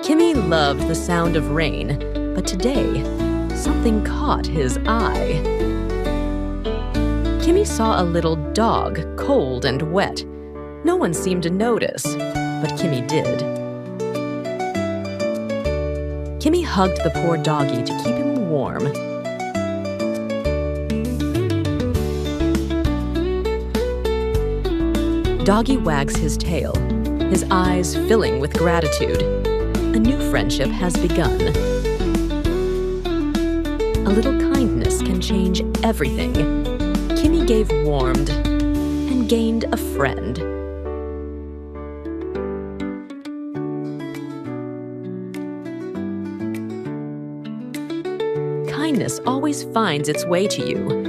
Kimi loved the sound of rain, but today, something caught his eye. Kimi saw a little dog, cold and wet. No one seemed to notice, but Kimi did. Kimi hugged the poor doggy to keep him warm. Doggy wags his tail, his eyes filling with gratitude. A new friendship has begun. A little kindness can change everything. Kimi gave warmed and gained a friend. Kindness always finds its way to you.